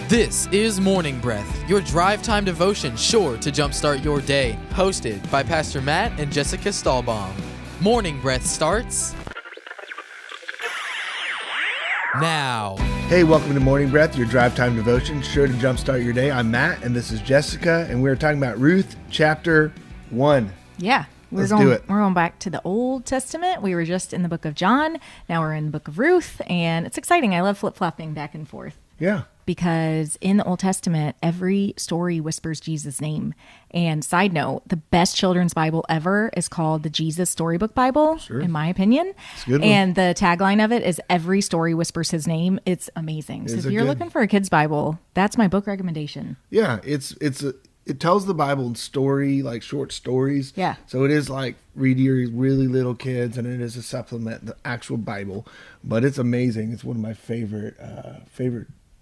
This is Morning Breath, your drive time devotion sure to jumpstart your day. Hosted by Pastor Matt and Jessica Stallbaum. Morning Breath starts now. Hey, welcome to Morning Breath, your drive time devotion sure to jumpstart your day. I'm Matt, and this is Jessica, and we're talking about Ruth chapter 1. Yeah. Let's do it. We're going back to the Old Testament. We were just in the book of John. Now we're in the book of Ruth, and it's exciting. I love flip-flopping back and forth. Yeah. Because in the Old Testament, every story whispers Jesus' name. And side note, the best children's Bible ever is called the Jesus Storybook Bible, in my opinion. It's a good one. And the tagline of it is every story whispers his name. It's amazing. So if you're looking for a kid's Bible, that's my book recommendation. Yeah, it tells the Bible in story, like short stories. Yeah. So it is like read to your really little kids, and it is a supplement, the actual Bible. But it's amazing. It's one of my favorite.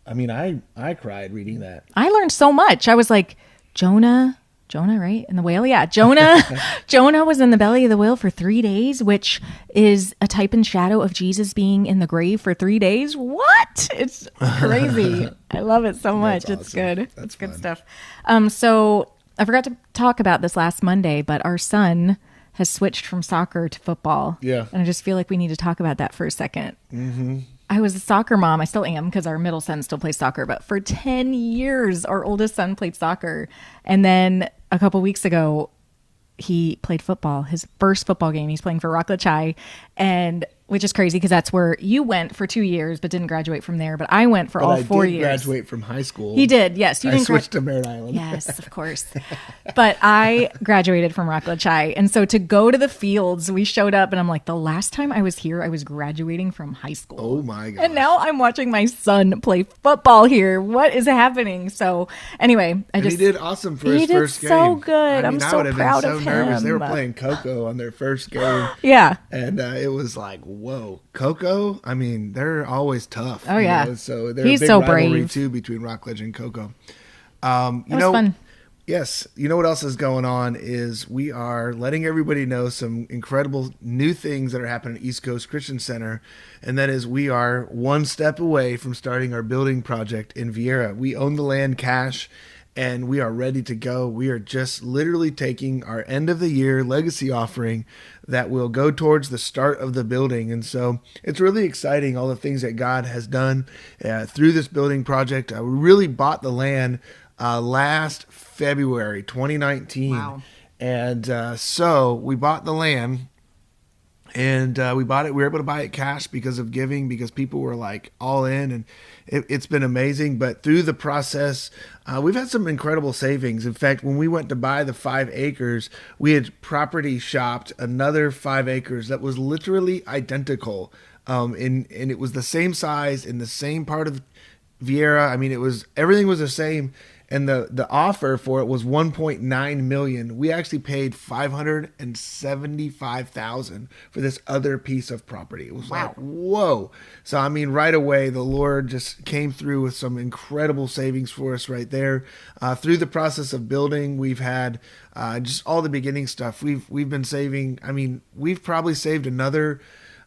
I mean, I cried reading that. I learned so much. I was like, Jonah, right? And the whale? Yeah. Jonah was in the belly of the whale for 3 days, which is a type and shadow of Jesus being in the grave for 3 days. What? It's crazy. I love it so much. That's It's awesome. good. That's it's good fun. stuff. So I forgot to talk about this last Monday, but our son has switched from soccer to football. Yeah. And I just feel like we need to talk about that for a second. Mm-hmm. I was a soccer mom. I still am because our middle son still plays soccer. But for 10 years, our oldest son played soccer. And then a couple weeks ago, he played football, his first football game. He's playing for Rockledge High, and which is crazy because that's where you went for 2 years but didn't graduate from there. But I went for all 4 years. I did graduate from high school. He did, yes. I switched to Merritt Island. Yes, of course. But I graduated from Rockledge High. And so to go to the fields, we showed up and I'm like, the last time I was here, I was graduating from high school. Oh my gosh. And now I'm watching my son play football here. What is happening? So anyway, He did awesome for his first game. He did so good. I mean, I'm so proud I of would have been so nervous. him. They were playing Coco on their first game. Yeah. And it was like, whoa, Coco? I mean, they're always tough. Oh, yeah. So there's He's a big so rivalry, brave. too, between Rockledge and Coco. It was fun. Yes. You know what else is going on is we are letting everybody know some incredible new things that are happening at East Coast Christian Center. And that is we are one step away from starting our building project in Vieira. We own the land cash, and we are ready to go. We are just literally taking our end of the year legacy offering that will go towards the start of the building. And so it's really exciting, all the things that God has done through this building project. We really bought the land last February 2019. Wow. And so we bought the land. And we bought it. We were able to buy it cash because of giving, because people were like all in, and it's been amazing. But through the process, we've had some incredible savings. In fact, when we went to buy the 5 acres, we had property shopped another 5 acres that was literally identical, and it was the same size in the same part of Vieira. I mean, everything was the same. And the offer for it was $1.9 million. We actually paid $575,000 for this other piece of property. It was like, whoa. So, I mean, right away, the Lord just came through with some incredible savings for us right there. Through the process of building, we've had just all the beginning stuff. We've been saving. I mean, we've probably saved another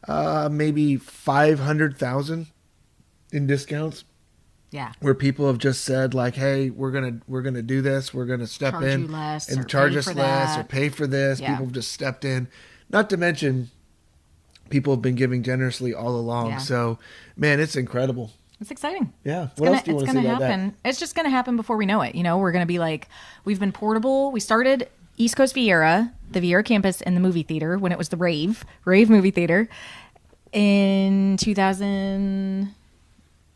maybe $500,000 in discounts. Yeah. Where people have just said like, hey, we're gonna do this, we're gonna step Charge in you less, and or charge pay us for less that. or pay for this. Yeah. People have just stepped in. Not to mention, people have been giving generously all along. Yeah. So, man, it's incredible. It's exciting. Yeah. What else do you want to say about happen. It's just going to happen before we know it. You know, we're going to be like, we've been portable. We started East Coast Vieira, the Vieira campus, in the movie theater when it was the Rave movie theater in 2000.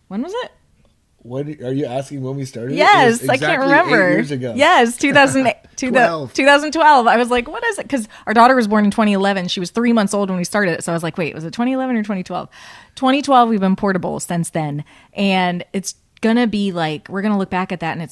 When was it? What are you asking when we started? Yes, It was I can't exactly remember. 8 years ago. Yes, 12. 2012. I was like, what is it? Because our daughter was born in 2011. She was 3 months old when we started it. So I was like, wait, was it 2011 or 2012? 2012, we've been portable since then. And it's going to be like, we're going to look back at that and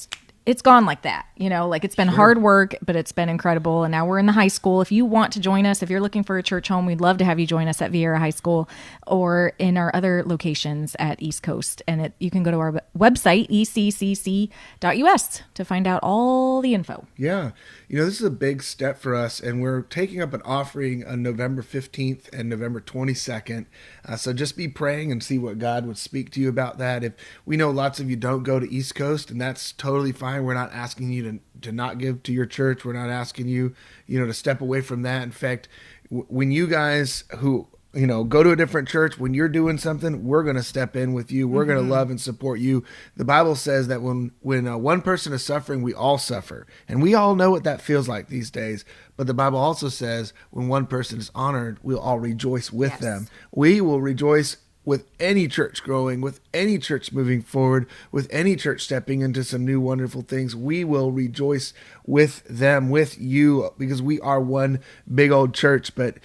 it's gone like that, like it's been hard work, but it's been incredible. And now we're in the high school. If you want to join us, if you're looking for a church home, we'd love to have you join us at Vieira High School or in our other locations at East Coast. And you can go to our website, eccc.us, to find out all the info. Yeah. This is a big step for us, and we're taking up an offering on November 15th and November 22nd. So just be praying and see what God would speak to you about that. If we know lots of you don't go to East Coast, and that's totally fine. We're not asking you to not give to your church. We're not asking you, to step away from that. In fact, when you guys who go to a different church, when you're doing something, we're going to step in with you. We're going to love and support you. The Bible says that when one person is suffering, we all suffer. And we all know what that feels like these days. But the Bible also says when one person is honored, we'll all rejoice with them. We will rejoice with any church growing, with any church moving forward, with any church stepping into some new wonderful things. We will rejoice with them, with you, because we are one big old church. But,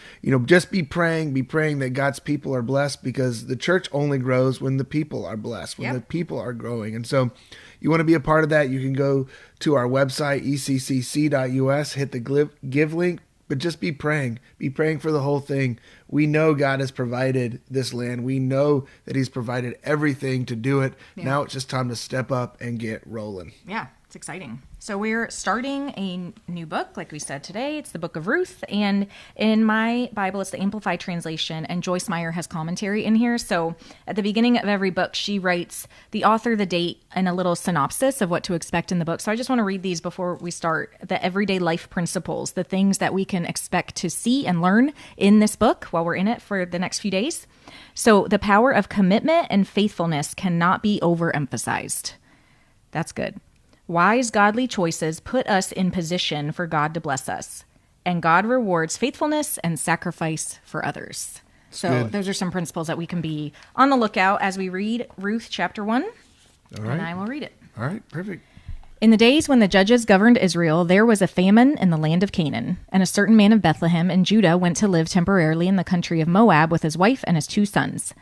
just be praying that God's people are blessed, because the church only grows when the people are blessed, when the people are growing. And so you want to be a part of that, you can go to our website, eccc.us, hit the give link. But just be praying for the whole thing. We know God has provided this land. We know that he's provided everything to do it. Yeah. Now it's just time to step up and get rolling. Yeah, it's exciting. So we're starting a new book, like we said today. It's the book of Ruth. And in my Bible, it's the Amplified Translation. And Joyce Meyer has commentary in here. So at the beginning of every book, she writes the author, the date, and a little synopsis of what to expect in the book. So I just want to read these before we start. The everyday life principles, the things that we can expect to see and learn in this book while we're in it for the next few days. So the power of commitment and faithfulness cannot be overemphasized. That's good. Wise, godly choices put us in position for God to bless us, and God rewards faithfulness and sacrifice for others. So those are some principles that we can be on the lookout as we read Ruth chapter 1, and I will read it. All right, perfect. In the days when the judges governed Israel, there was a famine in the land of Canaan, and a certain man of Bethlehem in Judah went to live temporarily in the country of Moab with his wife and his 2 sons.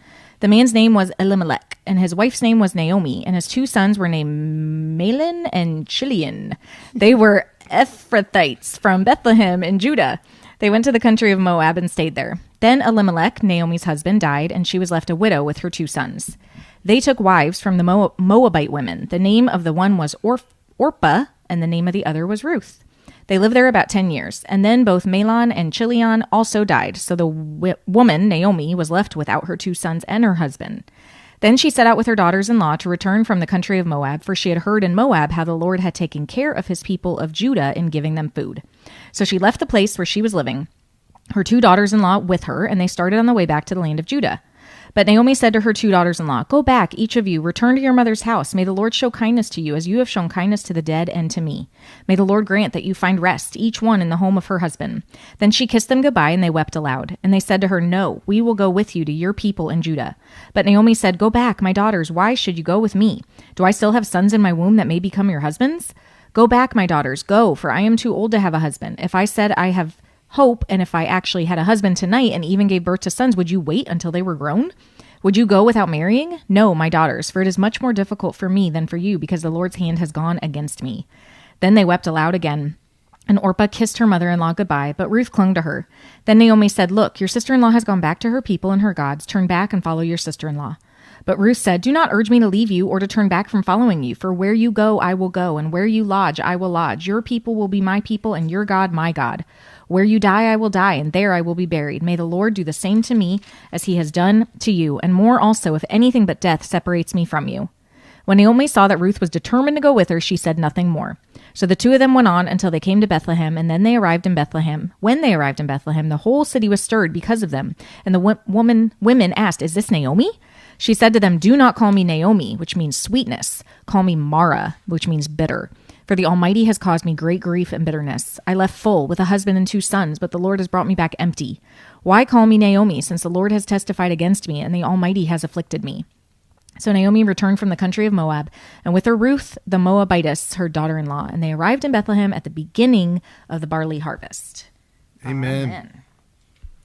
The man's name was Elimelech, and his wife's name was Naomi, and his 2 sons were named Mahlon and Chilion. They were Ephrathites from Bethlehem in Judah. They went to the country of Moab and stayed there. Then Elimelech, Naomi's husband, died, and she was left a widow with her 2 sons. They took wives from the Moabite women. The name of the one was Orpah, and the name of the other was Ruth. They lived there about 10 years, and then both Mahlon and Chilion also died, so the woman, Naomi, was left without her 2 sons and her husband. Then she set out with her daughters-in-law to return from the country of Moab, for she had heard in Moab how the Lord had taken care of his people of Judah in giving them food. So she left the place where she was living, her 2 daughters-in-law with her, and they started on the way back to the land of Judah. But Naomi said to her 2 daughters-in-law, "Go back, each of you, return to your mother's house. May the Lord show kindness to you, as you have shown kindness to the dead and to me. May the Lord grant that you find rest, each one in the home of her husband." Then she kissed them goodbye, and they wept aloud. And they said to her, "No, we will go with you to your people in Judah." But Naomi said, "Go back, my daughters. Why should you go with me? Do I still have sons in my womb that may become your husbands? Go back, my daughters, go, for I am too old to have a husband. If I said I have hope, and if I actually had a husband tonight and even gave birth to sons, would you wait until they were grown? Would you go without marrying? No, my daughters, for it is much more difficult for me than for you, because the Lord's hand has gone against me." Then they wept aloud again. And Orpah kissed her mother-in-law goodbye, but Ruth clung to her. Then Naomi said, "Look, your sister-in-law has gone back to her people and her gods. Turn back and follow your sister-in-law." But Ruth said, "Do not urge me to leave you or to turn back from following you, for where you go, I will go, and where you lodge, I will lodge. Your people will be my people, and your God, my God. Where you die, I will die, and there I will be buried. May the Lord do the same to me as he has done to you, and more also, if anything but death separates me from you." When Naomi saw that Ruth was determined to go with her, she said nothing more. So the 2 of them went on until they came to Bethlehem, and then they arrived in Bethlehem. When they arrived in Bethlehem, the whole city was stirred because of them. And the women asked, "Is this Naomi?" She said to them, "Do not call me Naomi," which means sweetness. "Call me Mara," which means bitter. For the Almighty has caused me great grief and bitterness. I left full with a husband and 2 sons, but the Lord has brought me back empty. Why call me Naomi, since the Lord has testified against me, and the Almighty has afflicted me?" So Naomi returned from the country of Moab, and with her Ruth the Moabitess, her daughter-in-law, and they arrived in Bethlehem at the beginning of the barley harvest. Amen.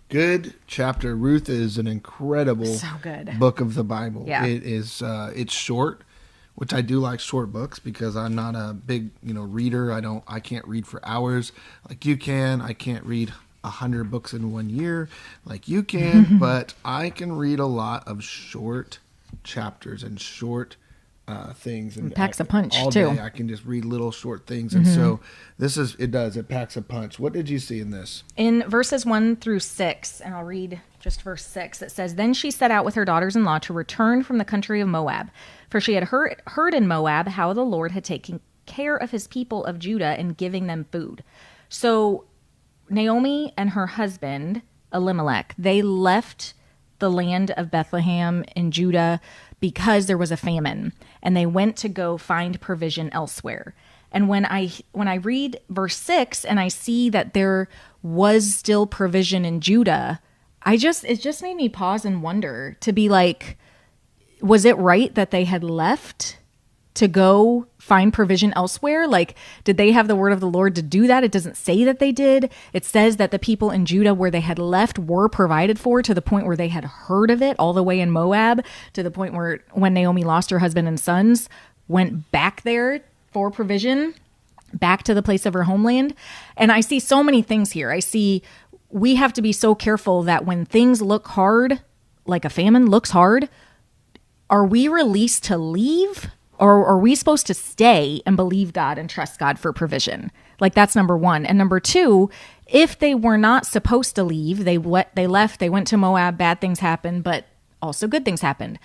Good chapter. Ruth is an incredible good book of the Bible. Yeah. It is. It's short. which I do like short books because I'm not a big, reader. I can't read for hours like you can. I can't read 100 books in 1 year like you can, but I can read a lot of short chapters and short things. And it packs a punch all too. day I can just read little short things. And so it packs a punch. What did you see in this? In verses 1-6, and I'll read just verse 6, it says, "Then she set out with her daughters-in-law to return from the country of Moab, for she had heard in Moab how the Lord had taken care of his people of Judah in giving them food." So Naomi and her husband, Elimelech, they left the land of Bethlehem in Judah because there was a famine, and they went to go find provision elsewhere. And when I read verse 6 and I see that there was still provision in Judah, it just made me pause and wonder, to be like, was it right that they had left to go find provision elsewhere? Like, did they have the word of the Lord to do that? It doesn't say that they did. It says that the people in Judah where they had left were provided for, to the point where they had heard of it, all the way in Moab, to the point where when Naomi lost her husband and sons, went back there for provision, back to the place of her homeland. And I see so many things here. I see we have to be so careful that when things look hard, like a famine looks hard, are we released to leave? Or are we supposed to stay and believe God and trust God for provision? Like, that's number one. And number two, if they were not supposed to leave, they left, they went to Moab, bad things happened, but also good things happened.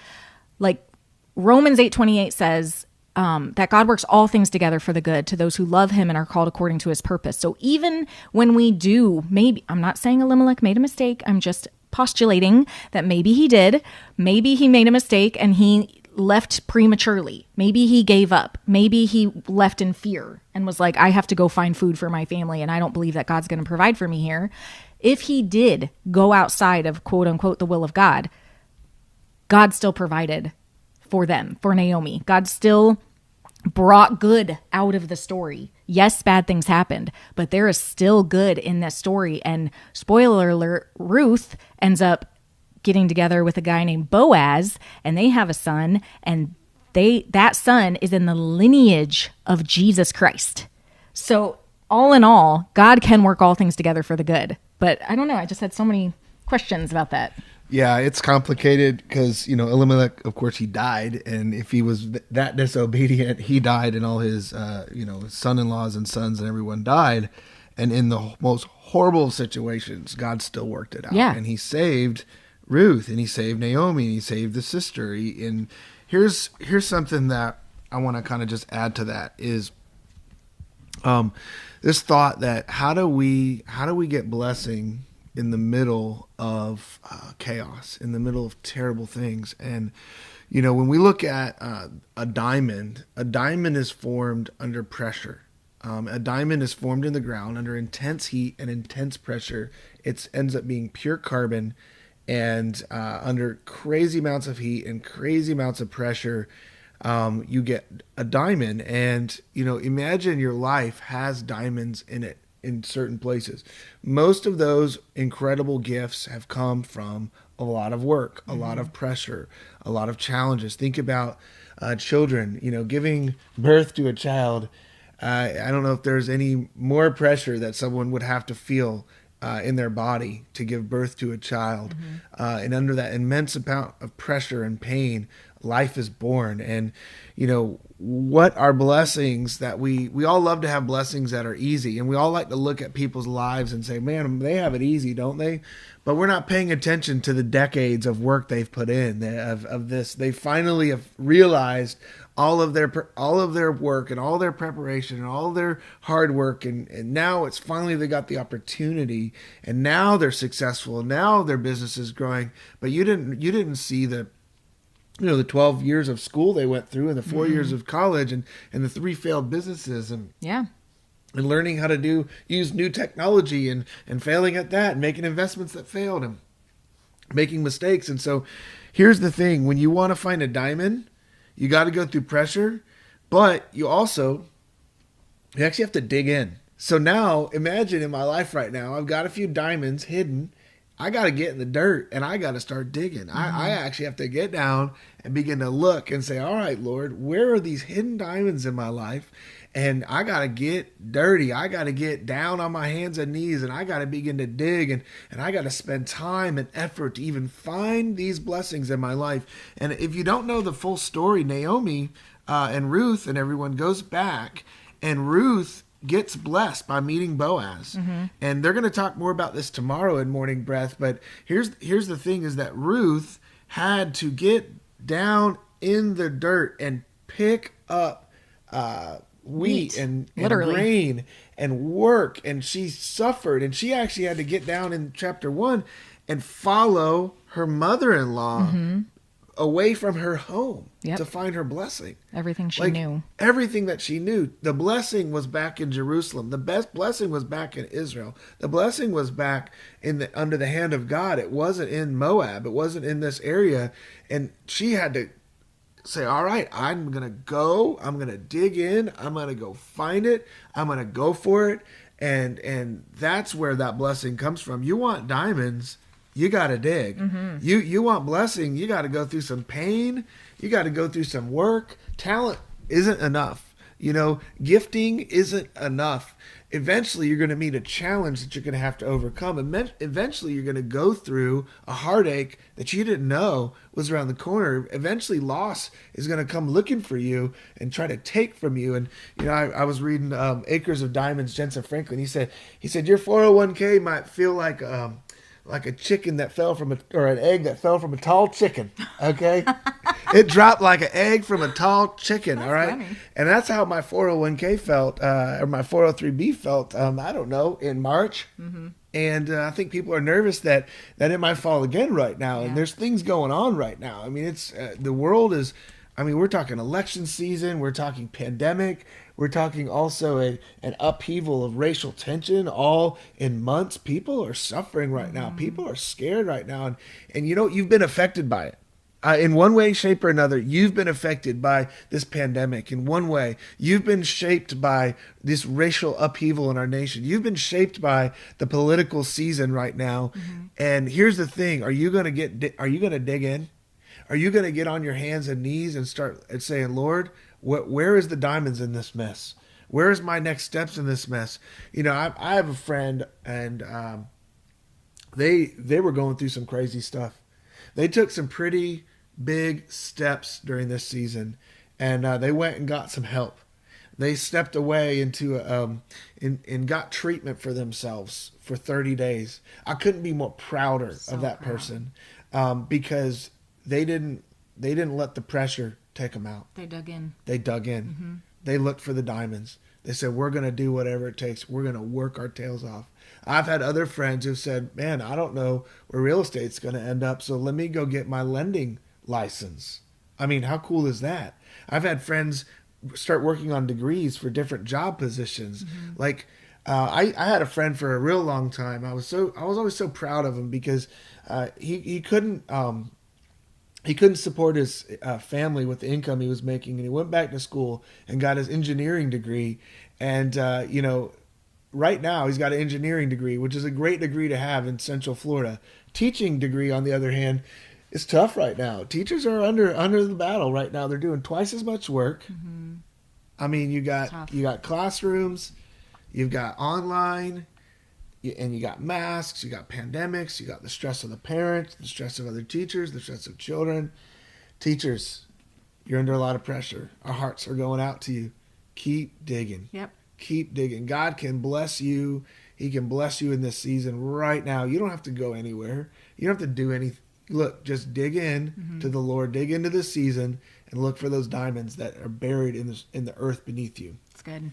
Like Romans 8:28 says that God works all things together for the good to those who love him and are called according to his purpose. So even when we do, maybe, I'm not saying Elimelech made a mistake, I'm just postulating that maybe he did. Maybe he made a mistake and he left prematurely. Maybe he gave up. Maybe he left in fear and was like, I have to go find food for my family, and I don't believe that God's going to provide for me here. If he did go outside of quote unquote the will of God, God still provided for them, for Naomi. God still brought good out of the story. Yes, bad things happened, but there is still good in this story. And spoiler alert, Ruth ends up getting together with a guy named Boaz, and they have a son, and that son is in the lineage of Jesus Christ. So all in all, God can work all things together for the good. But I don't know, I just had so many questions about that. Yeah, it's complicated because, Elimelech, of course, he died. And if he was that disobedient, he died, and all his, his son-in-laws and sons and everyone died. And in the most horrible situations, God still worked it out. Yeah. And he saved Ruth, and he saved Naomi, and he saved the sister. And here's something that I want to kind of just add to that is this thought that how do we get blessing in the middle of chaos, in the middle of terrible things? And when we look at a diamond is formed under pressure. A diamond is formed in the ground under intense heat and intense pressure. It ends up being pure carbon. And under crazy amounts of heat and crazy amounts of pressure, you get a diamond. And, imagine your life has diamonds in it in certain places. Most of those incredible gifts have come from a lot of work, a lot of pressure, a lot of challenges. Think about children, giving birth to a child. I don't know if there's any more pressure that someone would have to feel in their body to give birth to a child. And under that immense amount of pressure and pain, life is born. And, what are blessings that we all love to have blessings that are easy. And we all like to look at people's lives and say, man, they have it easy, don't they? But we're not paying attention to the decades of work they've put in of this. They finally have realized all of their work and all their preparation and all their hard work, and now it's finally they got the opportunity, and now they're successful, and now their business is growing. But you didn't see the 12 years of school they went through, and the 4 years of college, and the 3 failed businesses, and learning how to use new technology and failing at that, and making investments that failed, and making mistakes. And so here's the thing: when you want to find a diamond, you got to go through pressure, but you actually have to dig in. So now imagine in my life right now, I've got a few diamonds hidden I got to get in the dirt and I got to start digging. I actually have to get down and begin to look and say, all right, Lord, where are these hidden diamonds in my life? And I got to get dirty. I got to get down on my hands and knees, and I got to begin to dig, and I got to spend time and effort to even find these blessings in my life. And if you don't know the full story, Naomi and Ruth and everyone goes back, and Ruth gets blessed by meeting Boaz. And they're going to talk more about this tomorrow in Morning Breath. But here's the thing is that Ruth had to get down in the dirt and pick up wheat and grain and work. And she suffered. And she actually had to get down in chapter 1 and follow her mother-in-law away from her home to find her blessing. Everything she knew. Everything that she knew. The blessing was back in Jerusalem. The best blessing was back in Israel. The blessing was back under the hand of God. It wasn't in Moab. It wasn't in this area. And she had to say, all right, I'm going to go. I'm going to dig in. I'm going to go find it. I'm going to go for it. And that's where that blessing comes from. You want diamonds, you got to dig. You want blessing, you got to go through some pain. You got to go through some work. Talent isn't enough. Gifting isn't enough. Eventually, you're going to meet a challenge that you're going to have to overcome. And eventually, you're going to go through a heartache that you didn't know was around the corner. Eventually, loss is going to come looking for you and try to take from you. And, I was reading Acres of Diamonds, Jensen Franklin. He said, your 401k might feel like a chicken that fell from or an egg that fell from a tall chicken. Okay. It dropped like an egg from a tall chicken. All right. Funny. And that's how my 401k felt, or my 403b felt, I don't know, in March. And I think people are nervous that it might fall again right now. And there's things going on right now. I mean, it's the world is, we're talking election season. We're talking pandemic. We're talking also an upheaval of racial tension all in months. People are suffering right now. People are scared right now. And you've been affected by it. In one way, shape, or another, you've been affected by this pandemic. In one way, you've been shaped by this racial upheaval in our nation. You've been shaped by the political season right now. And here's the thing: are you going to dig in? Are you going to get on your hands and knees and start saying, Lord, where is the diamonds in this mess? Where is my next steps in this mess? I have a friend, and they were going through some crazy stuff. They took some pretty big steps during this season, and they went and got some help. They stepped away into and got treatment for themselves for 30 days. I couldn't be more prouder of that person because they didn't let the pressure take them out. They dug in. They looked for the diamonds. They said, we're going to do whatever it takes. We're going to work our tails off. I've had other friends who said, man, I don't know where real estate's going to end up, so let me go get my lending license. How cool is that? I've had friends start working on degrees for different job positions. Like I had a friend for a real long time. I was always so proud of him because he couldn't support his family with the income he was making, and he went back to school and got his engineering degree. And right now he's got an engineering degree, which is a great degree to have in Central Florida. Teaching degree, on the other hand, is tough right now. Teachers are under the battle right now. They're doing twice as much work. You got classrooms, you've got online, and you got masks, you got pandemics, you got the stress of the parents, the stress of other teachers, the stress of children. Teachers, you're under a lot of pressure. Our hearts are going out to you. Keep digging. Yep. Keep digging. God can bless you. He can bless you in this season right now. You don't have to go anywhere. You don't have to do anything. Look, just dig in to the Lord. Dig into this season and look for those diamonds that are buried in the earth beneath you. That's good.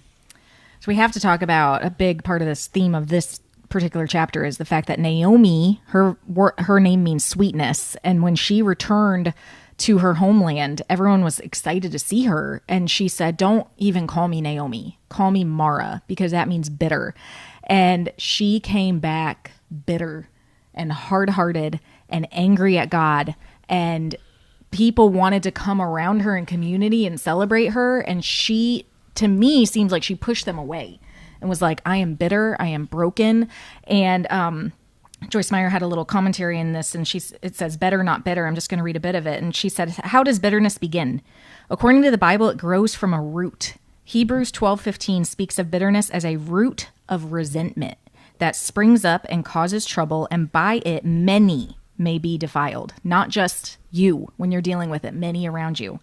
So we have to talk about a big part of this theme of this particular chapter is the fact that Naomi, her name means sweetness. And when she returned to her homeland, everyone was excited to see her. And she said, don't even call me Naomi, call me Mara, because that means bitter. And she came back bitter and hard-hearted and angry at God. And people wanted to come around her in community and celebrate her. And she, to me, seems like she pushed them away and was like, I am bitter, I am broken. And Joyce Meyer had a little commentary in this, and it says, better, not bitter. I'm just going to read a bit of it. And she said, how does bitterness begin? According to the Bible, it grows from a root. Hebrews 12:15 speaks of bitterness as a root of resentment that springs up and causes trouble, and by it many may be defiled. Not just you when you're dealing with it, many around you.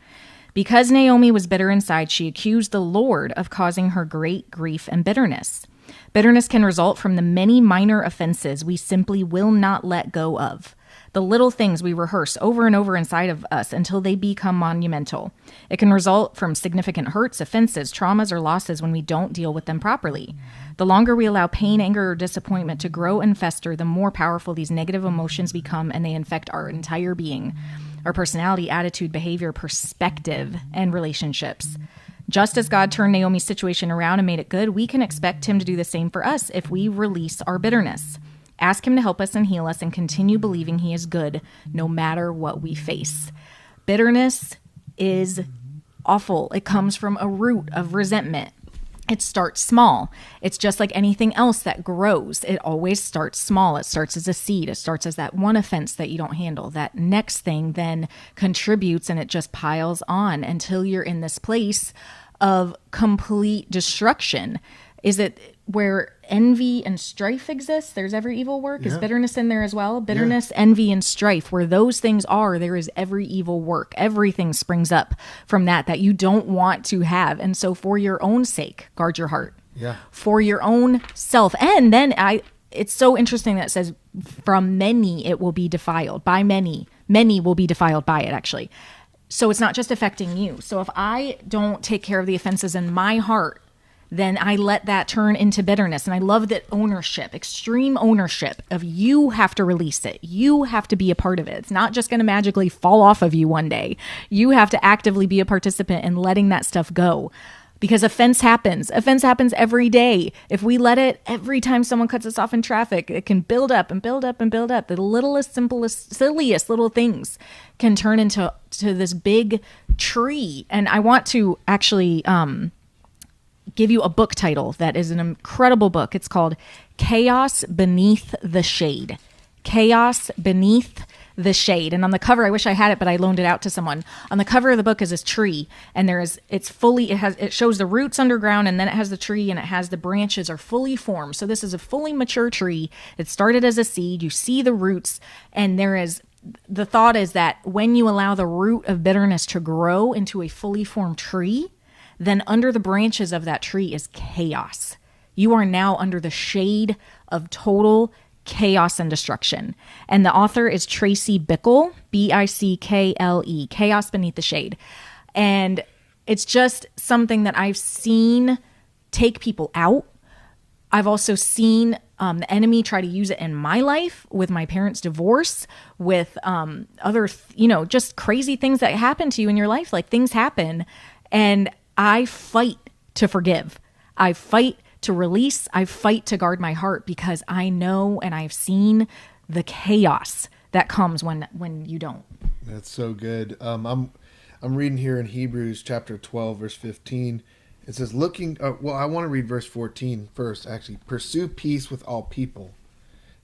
Because Naomi was bitter inside, she accused the Lord of causing her great grief and bitterness. Bitterness can result from the many minor offenses we simply will not let go of. The little things we rehearse over and over inside of us until they become monumental. It can result from significant hurts, offenses, traumas, or losses when we don't deal with them properly. The longer we allow pain, anger, or disappointment to grow and fester, the more powerful these negative emotions become, and they infect our entire being, our personality, attitude, behavior, perspective, and relationships. Just as God turned Naomi's situation around and made it good, we can expect him to do the same for us if we release our bitterness. Ask him to help us and heal us, and continue believing he is good no matter what we face. Bitterness is awful. It comes from a root of resentment. It starts small. It's just like anything else that grows. It always starts small. It starts as a seed. It starts as that one offense that you don't handle. That next thing then contributes, and it just piles on until you're in this place of complete destruction. Is it where envy and strife exists? There's every evil work. Is bitterness in there as well? Bitterness, envy, and strife, where those things are, there is every evil work. Everything springs up from that you don't want to have. And so for your own sake, guard your heart. Yeah. For your own self. And then it's so interesting that it says, from many it will be defiled. By many will be defiled by it, actually. So it's not just affecting you. So if I don't take care of the offenses in my heart, then I let that turn into bitterness. And I love that ownership, extreme ownership of you have to release it. You have to be a part of it. It's not just going to magically fall off of you one day. You have to actively be a participant in letting that stuff go. Because offense happens. Offense happens every day. If we let it, every time someone cuts us off in traffic, it can build up and build up and build up. The littlest, simplest, silliest little things can turn into this big tree. And I want to actually give you a book title that is an incredible book. It's called Chaos Beneath the Shade. Chaos Beneath the Shade. And on the cover, I wish I had it, but I loaned it out to someone. On the cover of the book is this tree, and it shows the roots underground, and then it has the tree, and it has the branches are fully formed. So this is a fully mature tree. It started as a seed. You see the roots, and the thought is that when you allow the root of bitterness to grow into a fully formed tree, then under the branches of that tree is chaos. You are now under the shade of total chaos and destruction. And the author is Tracy Bickle, Bickle, Chaos Beneath the Shade. And it's just something that I've seen take people out. I've also seen the enemy try to use it in my life with my parents' divorce, with other, just crazy things that happen to you in your life. Like things happen, and I fight to forgive. I fight to release. I fight to guard my heart, because I know and I've seen the chaos that comes when you don't. That's so good. I'm reading here in Hebrews chapter 12, verse 15. It says, I want to read verse 14 first, actually. Pursue peace with all people.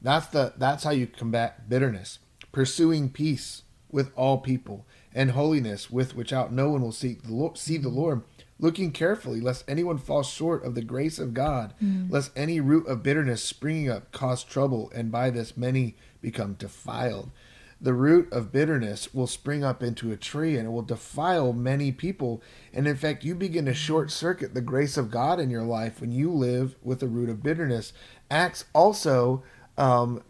That's how you combat bitterness. Pursuing peace with all people, and holiness, with which out no one will see the Lord. Looking carefully, lest anyone fall short of the grace of God, lest any root of bitterness springing up cause trouble, and by this many become defiled. The root of bitterness will spring up into a tree, and it will defile many people. And in fact, you begin to short circuit the grace of God in your life when you live with the root of bitterness. Acts also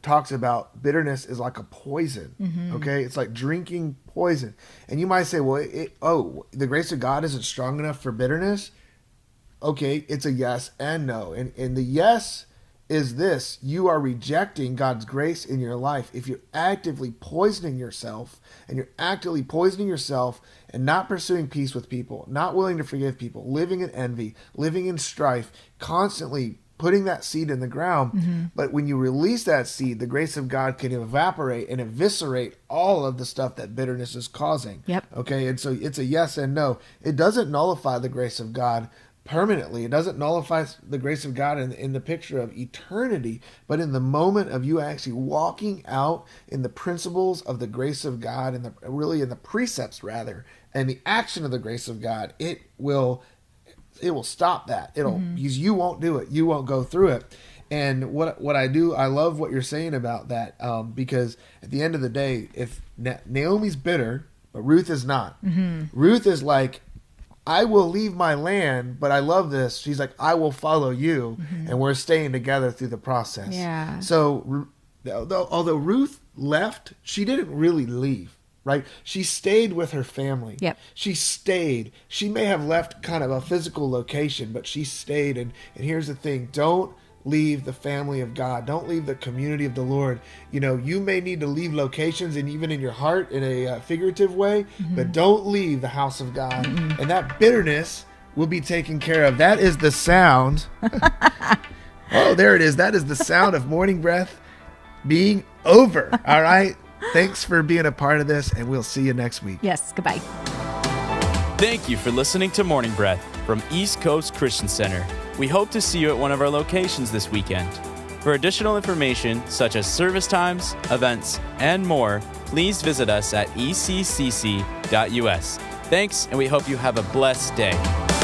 talks about bitterness is like a poison. Okay, it's like drinking poison. And you might say, well, the grace of God isn't strong enough for bitterness. Okay, it's a yes and no. And the yes is this: you are rejecting God's grace in your life if you're actively poisoning yourself, and not pursuing peace with people, not willing to forgive people, living in envy, living in strife, constantly putting that seed in the ground. But when you release that seed, the grace of God can evaporate and eviscerate all of the stuff that bitterness is causing. Yep. Okay, and so it's a yes and no. It doesn't nullify the grace of God, permanently. It doesn't nullify the grace of God in the picture of eternity, but in the moment of you actually walking out in the principles of the grace of God, and in the precepts rather, and the action of the grace of God, it will stop that. Because you won't do it. You won't go through it. And what I do, I love what you're saying about that, because at the end of the day, if Naomi's bitter, but Ruth is not. Ruth is like, I will leave my land, but I love this. She's like, I will follow you, and we're staying together through the process. Yeah. So although Ruth left, she didn't really leave, right? She stayed with her family. Yep. She stayed. She may have left kind of a physical location, but she stayed. And here's the thing. Don't leave the family of God. Don't leave the community of the Lord. You may need to leave locations, and even in your heart in a figurative way, but don't leave the house of God. And that bitterness will be taken care of. That is the sound. Oh, there it is. That is the sound of Morning Breath being over. All right. Thanks for being a part of this, and we'll see you next week. Yes. Goodbye. Thank you for listening to Morning Breath from East Coast Christian Center. We hope to see you at one of our locations this weekend. For additional information, such as service times, events, and more, please visit us at eccc.us. Thanks, and we hope you have a blessed day.